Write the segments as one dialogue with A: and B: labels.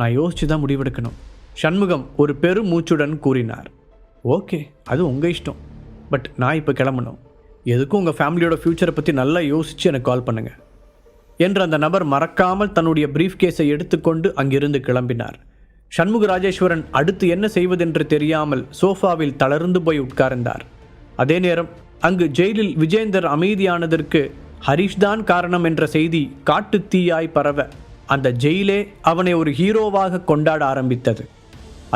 A: நான் யோசிச்சு தான் முடிவெடுக்கணும். சண்முகம் ஒரு பெரும் மூச்சுடன் கூறினார். ஓகே, அது உங்கள் இஷ்டம். பட் நான் இப்போ கிளம்பணும். எதுக்கும் உங்கள் ஃபேமிலியோட ஃப்யூச்சரை பற்றி நல்லா யோசித்து எனக்கு கால் பண்ணுங்கள் என்று அந்த நபர் மறக்காமல் தன்னுடைய பிரீஃப் கேஸை எடுத்துக்கொண்டு அங்கிருந்து கிளம்பினார். சண்முக ராஜேஸ்வரன் அடுத்து என்ன செய்வதென்று தெரியாமல் சோஃபாவில் தளர்ந்து போய் உட்கார்ந்தார். அதே நேரம் அங்கு ஜெயிலில் விஜேந்தர் அமைதியானதற்கு ஹரிஷ்தான் காரணம் என்ற செய்தி காட்டு தீயாய் பரவ அந்த ஜெயிலே அவனை ஒரு ஹீரோவாக கொண்டாட ஆரம்பித்தது.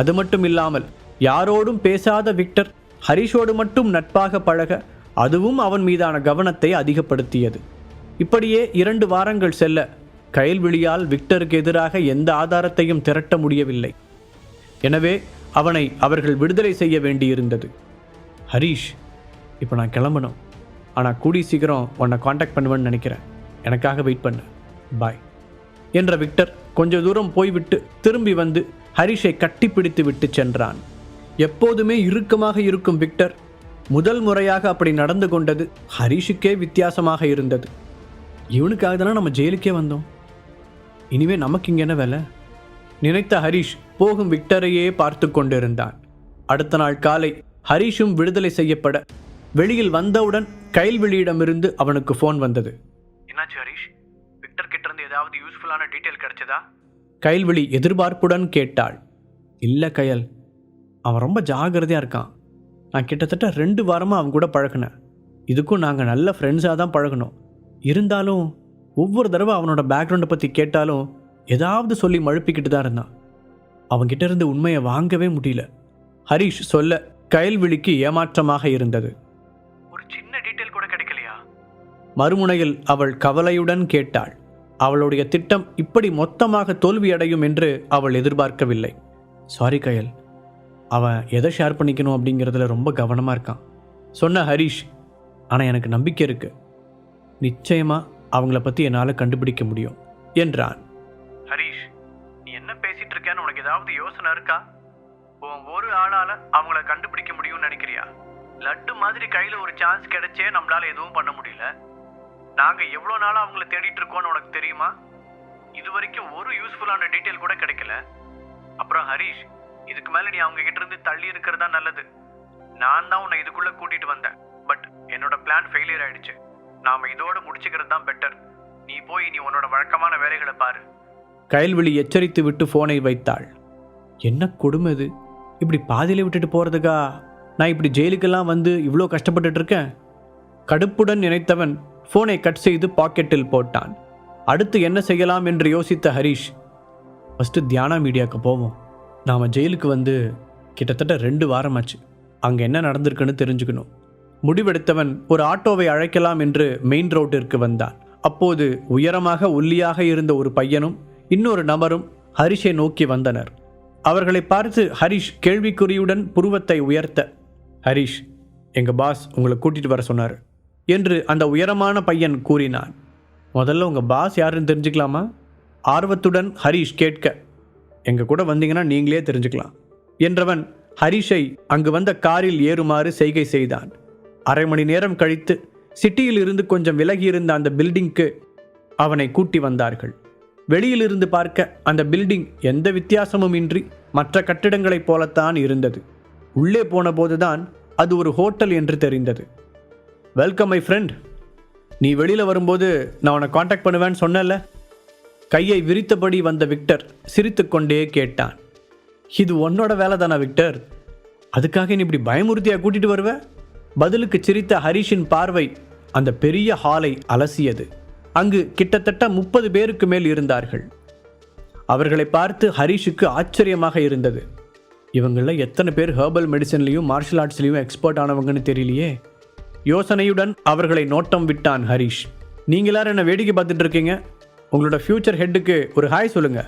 A: அது மட்டும் இல்லாமல் யாரோடும் பேசாத விக்டர் ஹரிஷோடு மட்டும் நட்பாக பழக அதுவும் அவன் மீதான கவனத்தை அதிகப்படுத்தியது. இப்படியே 2 வாரங்கள் செல்ல கயல்விழியால் விக்டருக்கு எதிராக எந்த ஆதாரத்தையும் திரட்ட முடியவில்லை. எனவே அவனை அவர்கள் விடுதலை செய்ய வேண்டியிருந்தது. ஹரீஷ், இப்போ நான் கிளம்பணும். ஆனால் கூடி சீக்கிரம் உன்னை காண்டாக்ட் பண்ணுவேன்னு நினைக்கிறேன். எனக்காக வெயிட் பண்ணு. பாய் என்ற விக்டர் கொஞ்ச தூரம் போய்விட்டு திரும்பி வந்து ஹரிஷை கட்டிப்பிடித்து விட்டு சென்றான். எப்போதுமே இறுக்கமாக இருக்கும் விக்டர் முதல் முறையாக அப்படி நடந்து கொண்டது ஹரிஷுக்கே வித்தியாசமாக இருந்தது. இவனுக்காக தானே நம்ம ஜெயிலுக்கே வந்தோம், இனிமே நமக்கு இங்கே என்ன வேலை நினைத்த ஹரிஷ் போகும் விக்டரையே பார்த்து கொண்டிருந்தான். அடுத்த நாள் காலை ஹரிஷும் விடுதலை செய்யப்பட வெளியில் வந்தவுடன் கயல்விழியிடமிருந்து அவனுக்கு ஃபோன் வந்தது. என்னாச்சு ஹரிஷ், விக்டர் கிட்ட இருந்து ஏதாவது யூஸ்ஃபுல்லான டீட்டெயில் கிடைச்சதா? கயல்விழி எதிர்பார்ப்புடன் கேட்டாள். இல்லை கயல், அவன் ரொம்ப ஜாகிரதையாக இருக்கான். நான் கிட்டத்தட்ட 2 வாரமாக அவன் கூட பழகினேன். இதுக்கும் நாங்கள் நல்ல ஃப்ரெண்ட்ஸாக தான் பழகினோம். இருந்தாலும் ஒவ்வொரு தடவை அவனோட பேக்ரவுண்டை பற்றி கேட்டாலும் ஏதாவது சொல்லி மழுப்பிக்கிட்டு தான் இருந்தான். அவன்கிட்ட இருந்து உண்மையை வாங்கவே முடியல. ஹரிஷ் சொல்ல கயல்விழிக்கு ஏமாற்றமாக இருந்தது. ஒரு சின்ன டீட்டெயில் கூட கிடைக்கலையா? மறுமுனையில் அவள் கவலையுடன் கேட்டாள். அவளுடைய திட்டம் இப்படி மொத்தமாக தோல்வியடையும் என்று அவள் எதிர்பார்க்கவில்லை. சாரி கயல், அவன் எதை ஷேர் பண்ணிக்கணும் அப்படிங்கிறதுல ரொம்ப கவனமாக இருக்கான் சொன்ன ஹரிஷ். ஆனால் எனக்கு நம்பிக்கை இருக்கு, நிச்சயமாக அவங்கள பற்றி என்னால் கண்டுபிடிக்க முடியும் என்றான். ஹரிஷ், நீ என்ன பேசிட்டு இருக்கேன்னு உனக்கு ஏதாவது யோசனை இருக்கா? ஒரு ஆளால் அவங்கள கண்டுபிடிக்க முடியும்னு நினைக்கிறியா? லட்டு மாதிரி கையில் ஒரு சான்ஸ் கிடைச்சே நம்மளால எதுவும் பண்ண முடியல. நாங்கள் எவ்வளோ நாளாக அவங்கள தேடிட்டு இருக்கோன்னு உனக்கு தெரியுமா? இது வரைக்கும் ஒரு யூஸ்ஃபுல்லான டீட்டெயில் கூட கிடைக்கல. அப்புறம் ஹரிஷ், இதுக்கு மேலே நீ அவங்க கிட்ட இருந்து தள்ளி இருக்கிறதா நல்லது. நான் தான் உன்னை இதுக்குள்ளே கூட்டிகிட்டு வந்தேன். பட் என்னோட பிளான் ஃபெயிலியர் ஆயிடுச்சு. நாம் இதோடு முடிச்சுக்கிறது தான் பெட்டர். நீ போய் நீ உன்னோட வழக்கமான வேலைகளை பாரு. கயல்விழி எச்சரித்து விட்டு ஃபோனை வைத்தாள். என்ன கொடுமை இது, இப்படி பாதியில விட்டுட்டு போகிறதுக்கா நான் இப்படி ஜெயிலுக்கெல்லாம் வந்து இவ்வளோ கஷ்டப்பட்டுட்டு இருக்கேன்? கடுப்புடன் நினைத்தவன் ஃபோனை கட் செய்து பாக்கெட்டில் போட்டான். அடுத்து என்ன செய்யலாம் என்று யோசித்த ஹரிஷ், ஃபஸ்ட்டு தியானா மீடியாவுக்கு போவோம். நாம் ஜெயிலுக்கு வந்து கிட்டத்தட்ட 2 வாரமாச்சு. அங்கே என்ன நடந்திருக்குன்னு தெரிஞ்சுக்கணும். முடிவெடுத்தவன் ஒரு ஆட்டோவை அழைக்கலாம் என்று மெயின் ரோட்டிற்கு வந்தான். அப்போது உயரமாக ஒல்லியாக இருந்த ஒரு பையனும் இன்னொரு நபரும் ஹரிஷை நோக்கி வந்தனர். அவர்களை பார்த்து ஹரிஷ் கேள்விக்குறியுடன் புருவத்தை உயர்த்த, ஹரிஷ், எங்கள் பாஸ் உங்களை கூட்டிகிட்டு வர சொன்னார் என்று அந்த உயரமான பையன் கூறினான். முதல்ல உங்கள் பாஸ் யாருன்னு தெரிஞ்சுக்கலாமா? ஆர்வத்துடன் ஹரிஷ் கேட்க, எங்கள் கூட வந்தீங்கன்னா நீங்களே தெரிஞ்சுக்கலாம் என்றவன் ஹரிஷை அங்கு வந்த காரில் ஏறுமாறு செய்கை செய்தான். அரை மணி நேரம் கழித்து சிட்டியில் இருந்து கொஞ்சம் விலகியிருந்த அந்த பில்டிங்க்கு அவனை கூட்டி வந்தார்கள். வெளியிலிருந்து பார்க்க அந்த பில்டிங் எந்த வித்தியாசமும் இன்றி மற்ற கட்டிடங்களைப் போலத்தான் இருந்தது. உள்ளே போன போதுதான் அது ஒரு ஹோட்டல் என்று தெரிந்தது. வெல்கம் மை ஃப்ரெண்ட், நீ வெளியில் வரும்போது நான் உன்னை காண்டாக்ட் பண்ணுவேன்னு சொன்னல. கையை விரித்தபடி வந்த விக்டர் சிரித்துக்கொண்டே கேட்டான். இது உன்னோட வேலை தானா விக்டர்? அதுக்காக நீ இப்படி பயமுறுத்தியா கூட்டிட்டு வருவ? பதிலுக்கு சிரித்த ஹரிஷின் பார்வை அந்த பெரிய ஹாலை அலசியது. அங்கு கிட்டத்தட்ட 30 பேருக்கு மேல் இருந்தார்கள். அவர்களை பார்த்து ஹரிஷுக்கு ஆச்சரியமாக இருந்தது. இவங்களில் எத்தனை பேர் ஹெர்பல் மெடிசன்லையும் மார்ஷல் ஆர்ட்ஸ்லையும் எக்ஸ்பர்ட் ஆனவங்கன்னு தெரியலையே. யோசனையுடன் அவர்களை நோட்டம் விட்டான் ஹரிஷ். நீங்கள் எல்லாரும் என்ன வேடிக்கை பார்த்துட்டு இருக்கீங்க? உங்களோட ஃபியூச்சர் ஹெட்டுக்கு ஒரு ஹாய் சொல்லுங்க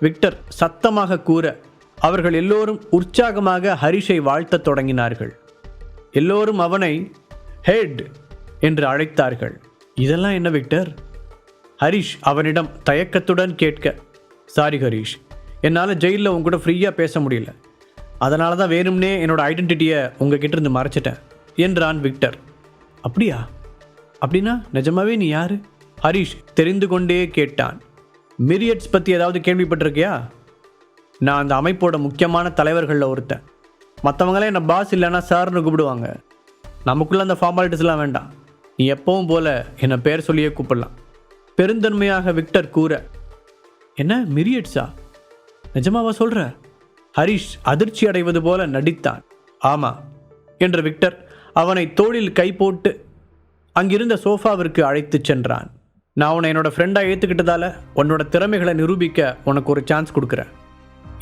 A: விக்டர் சத்தமாக கூற அவர்கள் எல்லோரும் உற்சாகமாக ஹரிஷை வாழ்த்த தொடங்கினார்கள். எல்லோரும் அவனை ஹெட் என்று அழைத்தார்கள். இதெல்லாம் என்ன விக்டர்? ஹரிஷ் அவனிடம் தயக்கத்துடன் கேட்க, சாரி ஹரிஷ், என்னால் ஜெயிலில் உங்க கூட ஃப்ரீயாக பேச முடியல. அதனால தான் வேணும்னே என்னோட ஐடென்டிட்டியை உங்ககிட்ட இருந்து மறைச்சிட்டேன் என்றான் விக்டர். அப்படியா? அப்படின்னா நிஜமாவே நீ யாரு? ஹரிஷ் தெரிந்து கொண்டே கேட்டான். மிரியட்ஸ் பற்றி ஏதாவது கேள்விப்பட்டிருக்கியா? நான் அந்த அமைப்போட முக்கியமான தலைவர்களில் ஒருத்தன். மற்றவங்களே என்னை பாஸ் இல்லைன்னா சார்னு கூப்பிடுவாங்க. நமக்குள்ளே அந்த ஃபார்மாலிட்டிஸ்லாம் வேண்டாம். நீ எப்பவும் போல என்னை பேர் சொல்லியே கூப்பிடலாம். பெருந்தன்மையாக விக்டர் கூற, என்ன மிரியட்ஸா? நிஜமாவா சொல்கிற? ஹரிஷ் அதிர்ச்சி அடைவது போல நடித்தான். ஆமாம் என்ற விக்டர் அவனை தோளில் கை போட்டு அங்கிருந்த சோஃபாவிற்கு அழைத்து சென்றான். நான் உன்னை என்னோட ஃப்ரெண்டாக ஏற்றுக்கிட்டதால உன்னோட திறமைகளை நிரூபிக்க உனக்கு ஒரு சான்ஸ் கொடுக்குறேன்.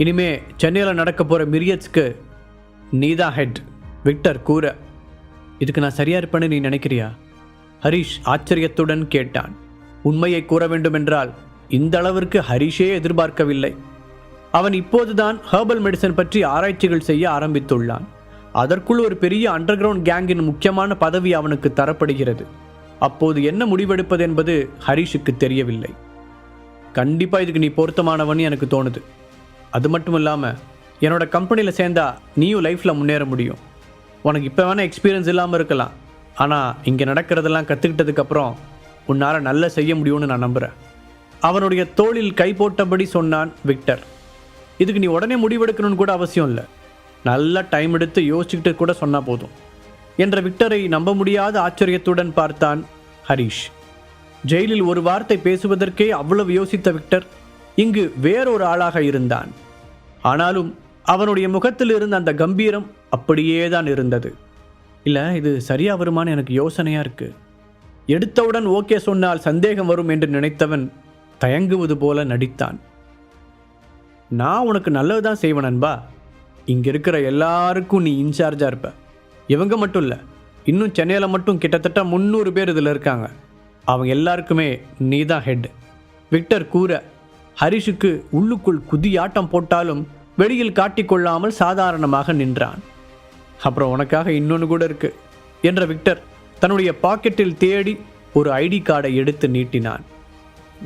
A: இனிமே சென்னையில் நடக்க போகிற மிரியட்ஸ்க்கு நீதான் ஹெட், விக்டர் கூற. இதுக்கு நான் சரியா இருப்பேன்னு நீ நினைக்கிறியா? ஹரிஷ் ஆச்சரியத்துடன் கேட்டான். உண்மையை கூற வேண்டுமென்றால் இந்த அளவிற்கு ஹரிஷே எதிர்பார்க்கவில்லை. அவன் இப்போதுதான் ஹெர்பல் மெடிசன் பற்றி ஆராய்ச்சிகள் செய்ய ஆரம்பித்துள்ளான். அதற்குள் ஒரு பெரிய அண்டர் கிரவுண்ட் கேங்கின் முக்கியமான பதவி அவனுக்கு தரப்படுகிறது. அப்போது என்ன முடிவெடுப்பது என்பது ஹரிஷுக்கு தெரியவில்லை. கண்டிப்பாக இதுக்கு நீ பொருத்தமானவன்னு எனக்கு தோணுது. அது மட்டும் இல்லாமல் என்னோட கம்பெனியில் சேர்ந்தா நீயும் லைஃப்பில் முன்னேற முடியும். உனக்கு இப்போ வேணால் எக்ஸ்பீரியன்ஸ் இல்லாமல் இருக்கலாம், ஆனால் இங்கே நடக்கிறதெல்லாம் கற்றுக்கிட்டதுக்கப்புறம் உன்னால் நல்லா செய்ய முடியும்னு நான் நம்புகிறேன். அவனுடைய தோளில் கை போட்டபடி சொன்னான் விக்டர். இதுக்கு நீ உடனே முடிவெடுக்கணும்னு கூட அவசியம் இல்லை. நல்லா டைம் எடுத்து யோசிச்சுக்கிட்டு கூட சொன்னால் போதும் என்ற விக்டரை நம்ப முடியாத ஆச்சரியத்துடன் பார்த்தான் ஹரிஷ். ஜெயிலில் ஒரு வார்த்தை பேசுவதற்கே அவ்வளவு யோசித்த விக்டர் இங்கு வேறொரு ஆளாக இருந்தான். ஆனாலும் அவனுடைய முகத்தில் இருந்த அந்த கம்பீரம் அப்படியே தான் இருந்தது. இல்லை, இது சரியா வருமானு எனக்கு யோசனையாக இருக்கு. எடுத்தவுடன் ஓகே சொன்னால் சந்தேகம் வரும் என்று நினைத்தவன் தயங்குவது போல நடித்தான். நான் உனக்கு நல்லது தான் செய்வேன் நண்பா. இங்கே இருக்கிற எல்லாருக்கும் நீ இன்சார்ஜாக இருப்ப. இவங்க மட்டும் இல்லை, இன்னும் சென்னையில் மட்டும் கிட்டத்தட்ட 300 பேர் இதில் இருக்காங்க. அவங்க எல்லாருக்குமே நீ தான் ஹெட், விக்டர் கூற. ஹரிஷுக்கு உள்ளுக்குள் குதியாட்டம் போட்டாலும் வெளியில் காட்டிக்கொள்ளாமல் சாதாரணமாக நின்றான். அப்புறம் உனக்காக இன்னொன்று கூட இருக்கு என்ற விக்டர் தன்னுடைய பாக்கெட்டில் தேடி ஒரு ஐடி கார்டை எடுத்து நீட்டினான்.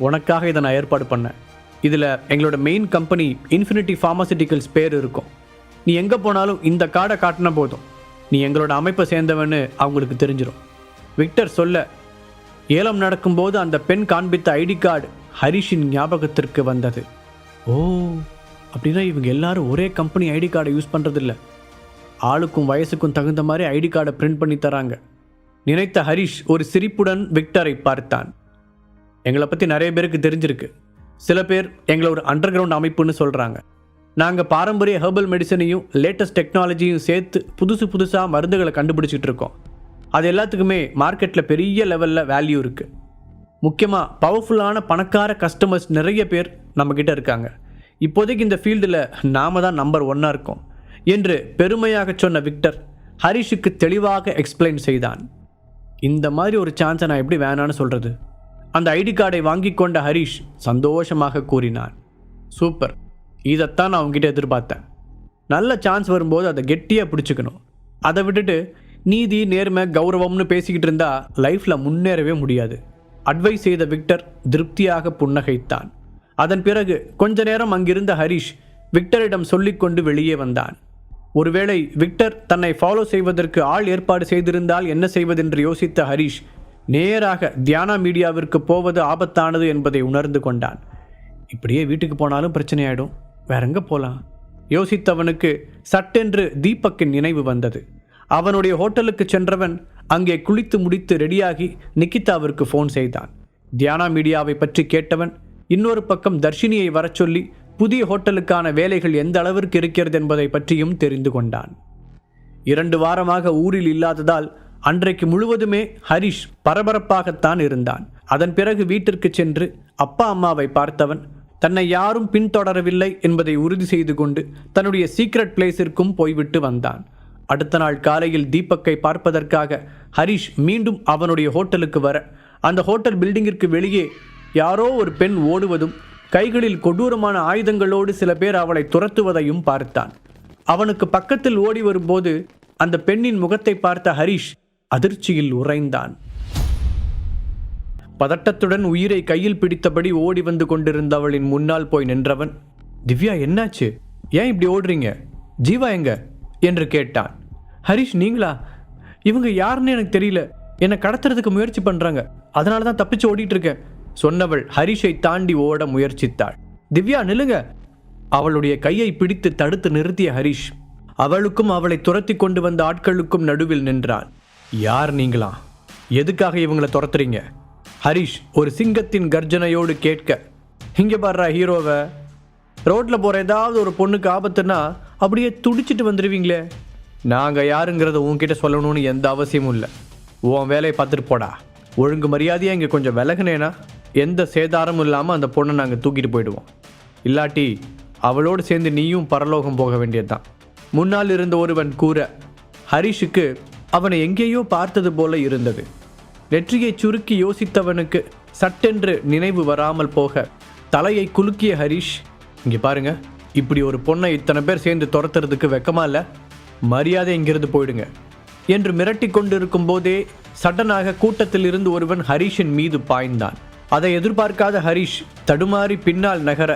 A: உனக்காக இதை நான் ஏற்பாடு பண்ணேன். இதில் எங்களோட மெயின் கம்பெனி இன்ஃபினிட்டி ஃபார்மசிட்டிக்கல்ஸ் பேர் இருக்கும். நீ எங்கே போனாலும் இந்த கார்டை காட்டினா போதும், நீ எங்களோட அமைப்பை சேர்ந்தவன்னு அவங்களுக்கு தெரிஞ்சிடும். விக்டர் சொல்ல, ஏலம் நடக்கும்போது அந்த பெண் காண்பித்த ஐடி கார்டு ஹரிஷின் ஞாபகத்திற்கு வந்தது. ஓ, அப்படின்னா இவங்க எல்லாரும் ஒரே கம்பெனி ஐடி கார்டை யூஸ் பண்ணுறதில்ல. ஆளுக்கும் வயசுக்கும் தகுந்த மாதிரி ஐடி கார்டை பிரிண்ட் பண்ணி தராங்க நினைத்த ஹரிஷ் ஒரு சிரிப்புடன் விக்டரை பார்த்தான். எங்களை பற்றி நிறைய பேருக்கு தெரிஞ்சிருக்கு. சில பேர் எங்களை ஒரு அண்டர் கிரவுண்ட் அமைப்புன்னு சொல்கிறாங்க. நாங்கள் பாரம்பரிய ஹெர்பல் மெடிசனையும் லேட்டஸ்ட் டெக்னாலஜியும் சேர்த்து புதுசாக மருந்துகளை கண்டுபிடிச்சிட்டு இருக்கோம். அது எல்லாத்துக்குமே மார்க்கெட்டில் பெரிய லெவலில் வேல்யூ இருக்குது. முக்கியமாக பவர்ஃபுல்லான பணக்கார கஸ்டமர்ஸ் நிறைய பேர் நம்மக்கிட்ட இருக்காங்க. இப்போதைக்கு இந்த ஃபீல்டில் நாம தான் நம்பர் 1 இருக்கோம் என்று பெருமையாக சொன்ன விக்டர் ஹரிஷுக்கு தெளிவாக எக்ஸ்பிளைன் செய்தான். இந்த மாதிரி ஒரு சான்ஸை நான் எப்படி வேணான்னு சொல்கிறது? அந்த ஐடி கார்டை வாங்கி கொண்ட ஹரிஷ் சந்தோஷமாக கூறினான். சூப்பர், இதைத்தான் நான் அவங்ககிட்ட எதிர்பார்த்தேன். நல்ல சான்ஸ் வரும்போது அதை கெட்டியாக பிடிச்சிக்கணும். அதை விட்டுட்டு நீதி நேர்மை கௌரவம்னு பேசிக்கிட்டு இருந்தால் லைஃப்பில் முன்னேறவே முடியாது. அட்வைஸ் செய்த விக்டர் திருப்தியாக புன்னகைத்தான். அதன் பிறகு கொஞ்ச நேரம் அங்கிருந்த ஹரிஷ் விக்டரிடம் சொல்லிக்கொண்டு வெளியே வந்தான். ஒருவேளை விக்டர் தன்னை ஃபாலோ செய்வதற்கு ஆள் ஏற்பாடு செய்திருந்தால் என்ன செய்வதென்று யோசித்த ஹரிஷ் நேராக தியானா மீடியாவிற்கு போவது ஆபத்தானது என்பதை உணர்ந்து கொண்டான். இப்படியே வீட்டுக்கு போனாலும் பிரச்சனையாயிடும், வேற எங்கே போகலாம் யோசித்தவனுக்கு சட்டென்று தீபக்கின் நினைவு வந்தது. அவனுடைய ஹோட்டலுக்கு சென்றவன் அங்கே குளித்து முடித்து ரெடியாகி நிக்கிதாவிற்கு ஃபோன் செய்தான். தியானா மீடியாவை பற்றி கேட்டவன் இன்னொரு பக்கம் தர்ஷினியை வரச் சொல்லி புதிய ஹோட்டலுக்கான வேலைகள் எந்த அளவிற்கு இருக்கிறது என்பதை பற்றியும் தெரிந்து கொண்டான். 2 வாரமாக ஊரில் இல்லாததால் அன்றைக்கு முழுவதுமே ஹரிஷ் பரபரப்பாகத்தான் இருந்தான். அதன் பிறகு வீட்டிற்கு சென்று அப்பா அம்மாவை பார்த்தவன் தன்னை யாரும் பின்தொடரவில்லை என்பதை உறுதி செய்து கொண்டு தன்னுடைய சீக்ரெட் பிளேஸிற்கும் போய்விட்டு வந்தான். அடுத்த நாள் காலையில் தீபக்கை பார்ப்பதற்காக ஹரிஷ் மீண்டும் அவனுடைய ஹோட்டலுக்கு வர அந்த ஹோட்டல் பில்டிங்கிற்கு வெளியே யாரோ ஒரு பெண் ஓடுவதும் கைகளில் கொடூரமான ஆயுதங்களோடு சில பேர் அவளை துரத்துவதையும் பார்த்தான். அவனுக்கு பக்கத்தில் ஓடி வரும்போது அந்த பெண்ணின் முகத்தை பார்த்த ஹரிஷ் அதிர்ச்சியில் உறைந்தான். பதட்டத்துடன் உயிரை கையில் பிடித்தபடி ஓடி வந்து கொண்டிருந்தவளின் முன்னால் போய் நின்றவன், திவ்யா என்னாச்சு, ஏன் இப்படி ஓடுறீங்க, ஜீவா எங்க என்று கேட்டான். ஹரிஷ், நீங்களா? இவங்க யாருன்னு எனக்கு தெரியல, என்னை கடத்துறதுக்கு முயற்சி பண்ணுறாங்க, அதனால தான் தப்பிச்சு ஓடிட்டு இருக்கேன் சொன்னவள் ஹரிஷை தாண்டி ஓட முயற்சித்தாள். திவ்யா நில்லுங்க அவளுடைய கையை பிடித்து தடுத்து நிறுத்திய ஹரிஷ் அவளுக்கும் அவளை துரத்தி கொண்டு வந்த ஆட்களுக்கும் நடுவில் நின்றான். யார் நீங்களா? எதுக்காக இவங்களை துரத்துறீங்க? ஹரிஷ் ஒரு சிங்கத்தின் கர்ஜனையோடு கேட்க, இங்கே பாடுறா ஹீரோவை, ரோட்டில் போகிற ஏதாவது ஒரு பொண்ணுக்கு ஆபத்துன்னா அப்படியே துடிச்சிட்டு வந்துடுவீங்களே. நாங்கள் யாருங்கிறத உன்கிட்ட சொல்லணும்னு எந்த அவசியமும் இல்லை. உன் வேலையை பார்த்துட்டு போடா. ஒழுங்கு மரியாதையாக இங்கே கொஞ்சம் விலகுனேனா எந்த சேதாரமும் இல்லாமல் அந்த பொண்ணை நாங்கள் தூக்கிட்டு போயிடுவோம். இல்லாட்டி அவளோடு சேர்ந்து நீயும் பரலோகம் போக வேண்டியதுதான். முன்னால் இருந்த ஒருவன் கூற, ஹரிஷுக்கு அவனை எங்கேயோ பார்த்தது போல இருந்தது. நெற்றியை சுருக்கி யோசித்தவனுக்கு சட்டென்று நினைவு வராமல் போக தலையை குலுக்கிய ஹரிஷ், இங்கே பாருங்க, இப்படி ஒரு பொண்ணை இத்தனை பேர் சேர்ந்து துரத்துறதுக்கு வெக்கமா இல்லை? மரியாதை இங்கிருந்து போயிடுங்க என்று மிரட்டி கொண்டிருக்கும் போதே சடனாக கூட்டத்தில் இருந்து ஒருவன் ஹரிஷின் மீது பாய்ந்தான். அதை எதிர்பார்க்காத ஹரிஷ் தடுமாறி பின்னால் நகர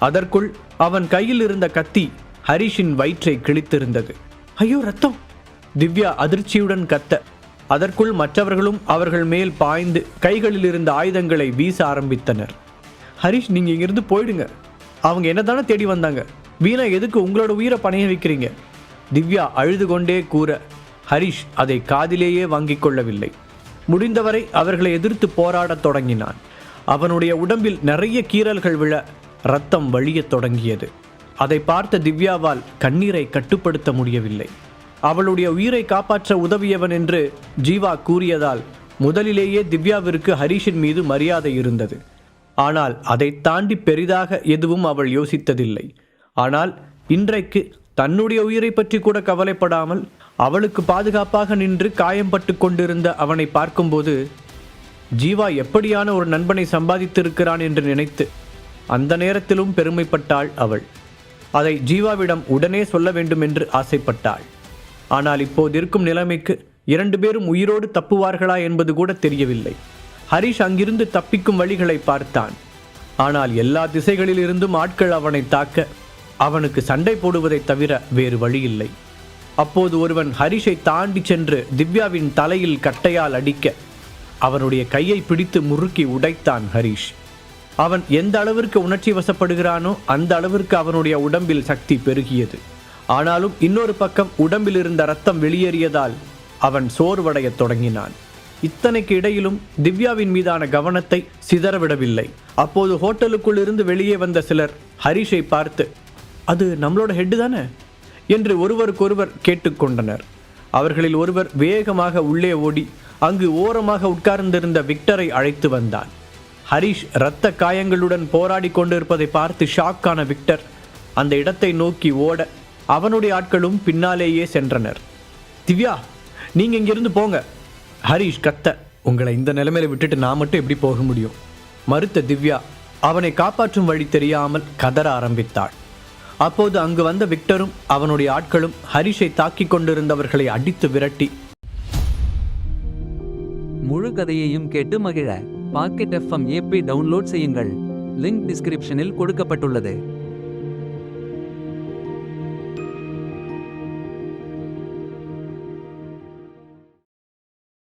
A: அதற்குள் அவன் கையில் இருந்த கத்தி ஹரிஷின் வயிற்றை கிழித்திருந்தது. ஐயோ ரத்தம்! திவ்யா அதிர்ச்சியுடன் கத்த, அதற்குள் மற்றவர்களும் அவர்கள் மேல் பாய்ந்து கைகளில் இருந்த ஆயுதங்களை வீச ஆரம்பித்தனர். ஹரிஷ், நீங்க இங்கிருந்து போயிடுங்க. அவங்க என்னதானே தேடி வந்தாங்க. வீணா எதுக்கு உங்களோட உயிரை பணைய வைக்கிறீங்க? திவ்யா அழுது கொண்டே கூற ஹரிஷ் அதை காதிலேயே வாங்கிக் கொள்ளவில்லை. முடிந்தவரை அவர்களை எதிர்த்து போராடத் தொடங்கினான். அவனுடைய உடம்பில் நிறைய கீறல்கள் விழ ரத்தம் வழியத் தொடங்கியது. அதை பார்த்த திவ்யாவால் கண்ணீரை கட்டுப்படுத்த முடியவில்லை. அவளுடைய உயிரை காப்பாற்ற உதவியவன் என்று ஜீவா கூறியதால் முதலிலேயே திவ்யாவிற்கு ஹரிஷின் மீது மரியாதை இருந்தது. ஆனால் அதை தாண்டி பெரிதாக எதுவும் அவள் யோசித்ததில்லை. ஆனால் இன்றைக்கு தன்னுடைய உயிரை பற்றி கூட கவலைப்படாமல் அவளுக்கு பாதுகாப்பாக நின்று காயம்பட்டு கொண்டிருந்த அவனை பார்க்கும்போது ஜீவா எப்படியான ஒரு நண்பனை சம்பாதித்திருக்கிறான் என்று நினைத்து அந்த நேரத்திலும் பெருமைப்பட்டாள் அவள். அதை ஜீவாவிடம் உடனே சொல்ல வேண்டும் என்று ஆசைப்பட்டாள். ஆனால் இப்போது இருக்கும் நிலைமைக்கு 2 பேரும் உயிரோடு தப்புவார்களா என்பது கூட தெரியவில்லை. ஹரிஷ் அங்கிருந்து தப்பிக்கும் வழிகளை பார்த்தான். ஆனால் எல்லா திசைகளில் இருந்தும் ஆட்கள் அவனை தாக்க அவனுக்கு சண்டை போடுவதை தவிர வேறு வழியில்லை. அப்போது ஒருவன் ஹரிஷை தாண்டி சென்று திவ்யாவின் தலையில் கட்டையால் அடிக்க அவனுடைய கையை பிடித்து முறுக்கி உடைத்தான் ஹரிஷ். அவன் எந்த அளவிற்கு உணர்ச்சி வசப்படுகிறானோ அந்த அளவிற்கு அவனுடைய உடம்பில் சக்தி பெருகியது. ஆனாலும் இன்னொரு பக்கம் உடம்பில் இருந்த ரத்தம் வெளியேறியதால் அவன் சோர்வடையத் தொடங்கினான். இத்தனைக்கு இடையிலும் திவ்யாவின் மீதான கவனத்தை சிதறவிடவில்லை. அப்போது ஹோட்டலுக்குள் இருந்து வெளியே வந்த சிலர் ஹரிஷை பார்த்து, அது நம்மளோட ஹெட்டு தானே என்று ஒருவருக்கொருவர் கேட்டுக்கொண்டனர். அவர்களில் ஒருவர் வேகமாக உள்ளே ஓடி அங்கு ஓரமாக உட்கார்ந்திருந்த விக்டரை அழைத்து வந்தான். ஹரிஷ் இரத்த காயங்களுடன் போராடி கொண்டிருப்பதை பார்த்து ஷாக்கான விக்டர் அந்த இடத்தை நோக்கி ஓட அவனுடைய ஆட்களும் பின்னாலேயே சென்றனர். திவ்யா, நீங்க இங்கிருந்து போங்க! ஹரிஷ் கத்த, உங்களை இந்த நிலைமையில விட்டுட்டு நான் மட்டும் எப்படி போக முடியும்? மறுத்த திவ்யா அவனை காப்பாற்றும் வழி தெரியாமல் கதற ஆரம்பித்தாள். அப்போது அங்கு வந்த விக்டரும் அவனுடைய ஆட்களும் ஹரிஷை தாக்கி கொண்டிருந்தவர்களை அடித்து விரட்டி,
B: முழு கதையையும் கேட்டு மகிழ பாக்கெட் FM ஆப்பை டவுன்லோட் செய்யுங்கள். லிங்க் டிஸ்கிரிப்ஷனில் கொடுக்கப்பட்டுள்ளது.